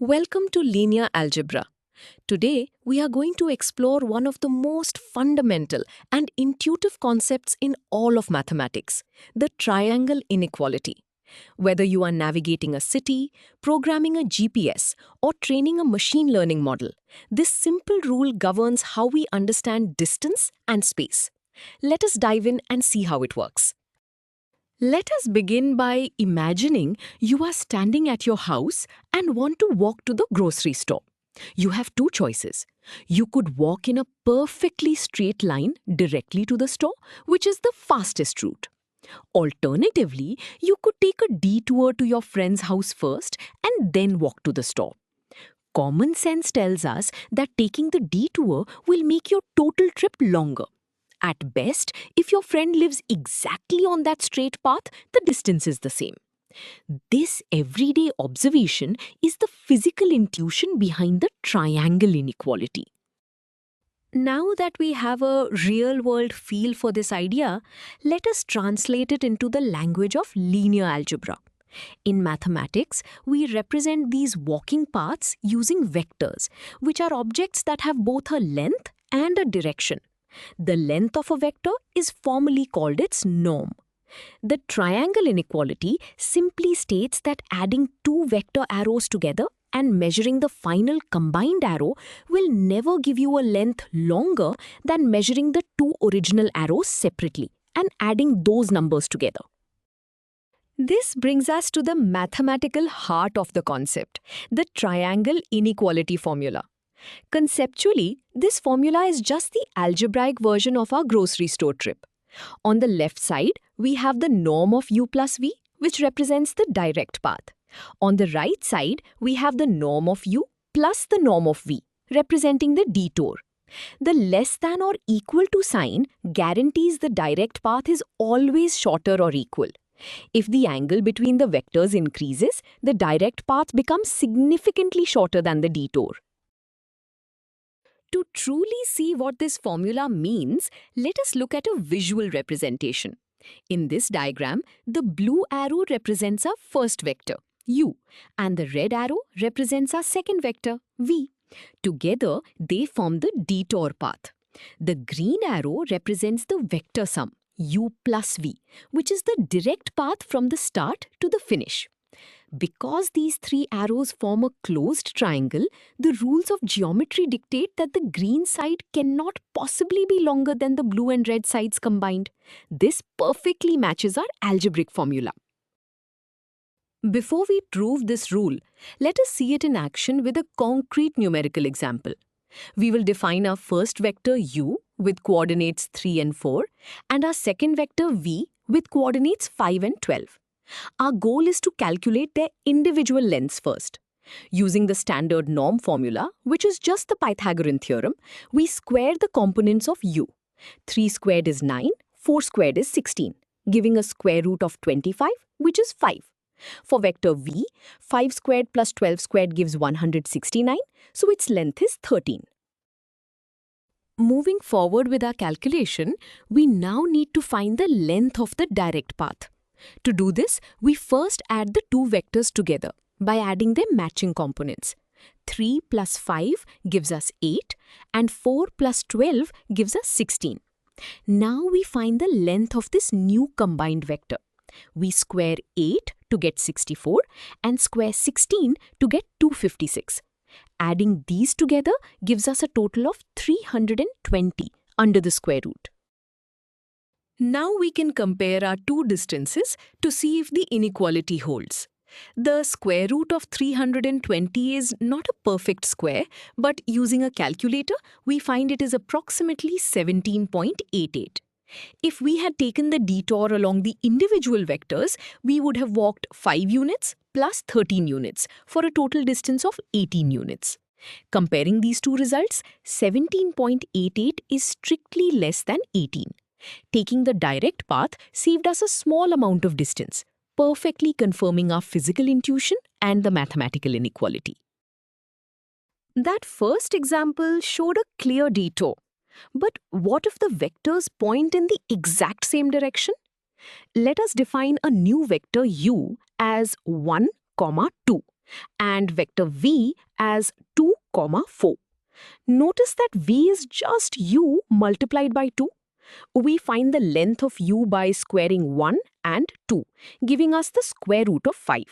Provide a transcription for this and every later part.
Welcome to Linear Algebra. Today, we are going to explore one of the most fundamental and intuitive concepts in all of mathematics, the triangle inequality. Whether you are navigating a city, programming a GPS, or training a machine learning model, this simple rule governs how we understand distance and space. Let us dive in and see how it works. Let us begin by imagining you are standing at your house and want to walk to the grocery store. You have two choices. You could walk in a perfectly straight line directly to the store, which is the fastest route. Alternatively, you could take a detour to your friend's house first and then walk to the store. Common sense tells us that taking the detour will make your total trip longer. At best, if your friend lives exactly on that straight path, the distance is the same. This everyday observation is the physical intuition behind the triangle inequality. Now that we have a real-world feel for this idea, let us translate it into the language of linear algebra. In mathematics, we represent these walking paths using vectors, which are objects that have both a length and a direction. The length of a vector is formally called its norm. The triangle inequality simply states that adding two vector arrows together and measuring the final combined arrow will never give you a length longer than measuring the two original arrows separately and adding those numbers together. This brings us to the mathematical heart of the concept, the triangle inequality formula. Conceptually, this formula is just the algebraic version of our grocery store trip. On the left side, we have the norm of u plus v, which represents the direct path. On the right side, we have the norm of u plus the norm of v, representing the detour. The less than or equal to sign guarantees the direct path is always shorter or equal. If the angle between the vectors increases, the direct path becomes significantly shorter than the detour. To truly see what this formula means, let us look at a visual representation. In this diagram, the blue arrow represents our first vector, u, and the red arrow represents our second vector, v. Together, they form the detour path. The green arrow represents the vector sum, u plus v, which is the direct path from the start to the finish. Because these three arrows form a closed triangle, the rules of geometry dictate that the green side cannot possibly be longer than the blue and red sides combined. This perfectly matches our algebraic formula. Before we prove this rule, let us see it in action with a concrete numerical example. We will define our first vector u with coordinates 3 and 4 and our second vector v with coordinates 5 and 12. Our goal is to calculate their individual lengths first. Using the standard norm formula, which is just the Pythagorean theorem, we square the components of u. 3 squared is 9, 4 squared is 16, giving a square root of 25, which is 5. For vector v, 5 squared plus 12 squared gives 169, so its length is 13. Moving forward with our calculation, we now need to find the length of the direct path. To do this, we first add the two vectors together by adding their matching components. 3 plus 5 gives us 8 and 4 plus 12 gives us 16. Now we find the length of this new combined vector. We square 8 to get 64 and square 16 to get 256. Adding these together gives us a total of 320 under the square root. Now we can compare our two distances to see if the inequality holds. The square root of 320 is not a perfect square, but using a calculator, we find it is approximately 17.88. If we had taken the detour along the individual vectors, we would have walked 5 units plus 13 units for a total distance of 18 units. Comparing these two results, 17.88 is strictly less than 18. Taking the direct path saved us a small amount of distance, perfectly confirming our physical intuition and the mathematical inequality. That first example showed a clear detour. But what if the vectors point in the exact same direction? Let us define a new vector u as 1, 2. and vector v as 2, 4. Notice that v is just u multiplied by 2. We find the length of u by squaring 1 and 2, giving us the square root of 5.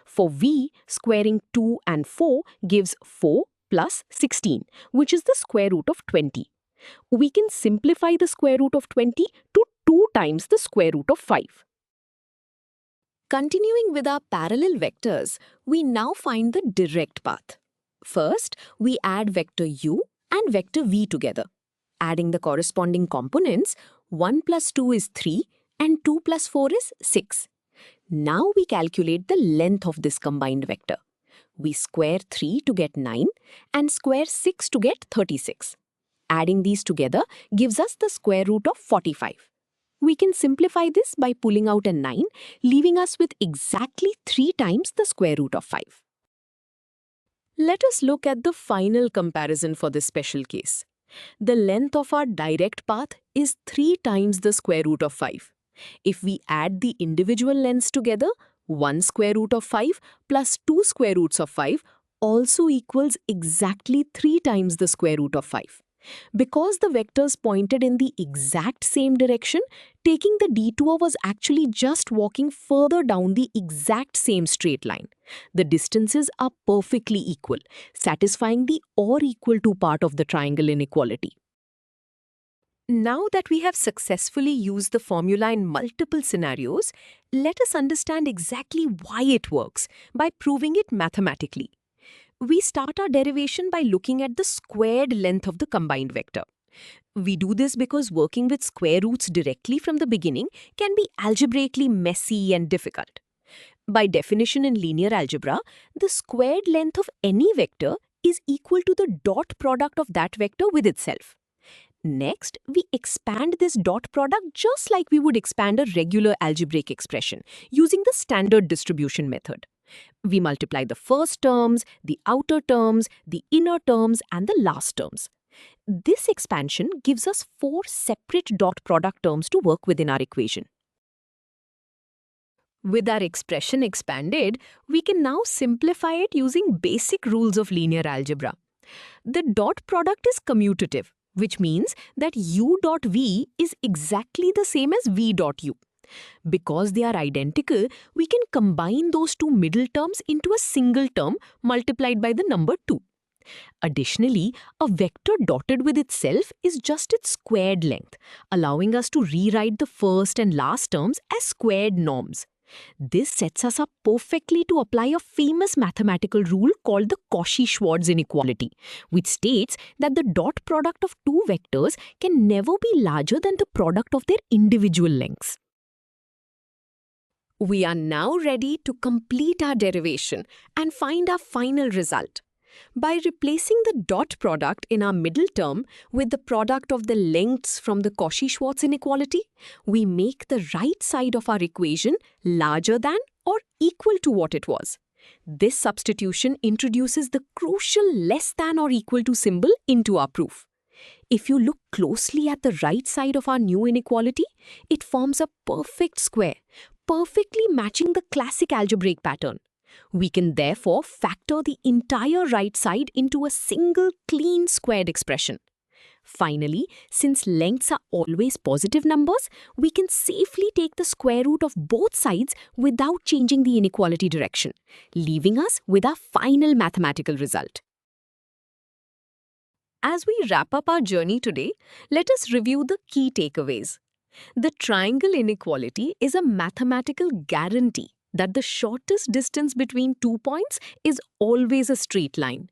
For v, squaring 2 and 4 gives 4 plus 16, which is the square root of 20. We can simplify the square root of 20 to 2 times the square root of 5. Continuing with our parallel vectors, we now find the direct path. First, we add vector u and vector v together. Adding the corresponding components, 1 plus 2 is 3 and 2 plus 4 is 6. Now we calculate the length of this combined vector. We square 3 to get 9 and square 6 to get 36. Adding these together gives us the square root of 45. We can simplify this by pulling out a 9, leaving us with exactly 3 times the square root of 5. Let us look at the final comparison for this special case. The length of our direct path is 3 times the square root of 5. If we add the individual lengths together, 1 square root of 5 plus 2 square roots of 5 also equals exactly 3 times the square root of 5. Because the vectors pointed in the exact same direction, taking the detour was actually just walking further down the exact same straight line. The distances are perfectly equal, satisfying the or equal to part of the triangle inequality. Now that we have successfully used the formula in multiple scenarios, let us understand exactly why it works by proving it mathematically. We start our derivation by looking at the squared length of the combined vector. We do this because working with square roots directly from the beginning can be algebraically messy and difficult. By definition in linear algebra, the squared length of any vector is equal to the dot product of that vector with itself. Next, we expand this dot product just like we would expand a regular algebraic expression using the standard distribution method. We multiply the first terms, the outer terms, the inner terms, and the last terms. This expansion gives us 4 separate dot product terms to work within our equation. With our expression expanded, we can now simplify it using basic rules of linear algebra. The dot product is commutative, which means that u dot v is exactly the same as v dot u. Because they are identical, we can combine those two middle terms into a single term multiplied by the number 2. Additionally, a vector dotted with itself is just its squared length, allowing us to rewrite the first and last terms as squared norms. This sets us up perfectly to apply a famous mathematical rule called the Cauchy-Schwarz inequality, which states that the dot product of two vectors can never be larger than the product of their individual lengths. We are now ready to complete our derivation and find our final result. By replacing the dot product in our middle term with the product of the lengths from the Cauchy-Schwarz inequality, we make the right side of our equation larger than or equal to what it was. This substitution introduces the crucial less than or equal to symbol into our proof. If you look closely at the right side of our new inequality, it forms a perfect square, perfectly matching the classic algebraic pattern. We can therefore factor the entire right side into a single clean squared expression. Finally, since lengths are always positive numbers, we can safely take the square root of both sides without changing the inequality direction, leaving us with our final mathematical result. As we wrap up our journey today, let us review the key takeaways. The triangle inequality is a mathematical guarantee that the shortest distance between 2 points is always a straight line.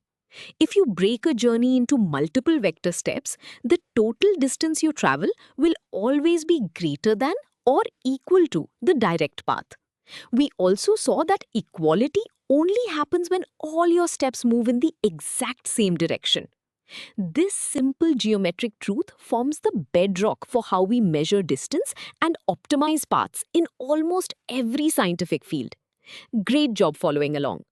If you break a journey into multiple vector steps, the total distance you travel will always be greater than or equal to the direct path. We also saw that equality only happens when all your steps move in the exact same direction. This simple geometric truth forms the bedrock for how we measure distance and optimize paths in almost every scientific field. Great job following along.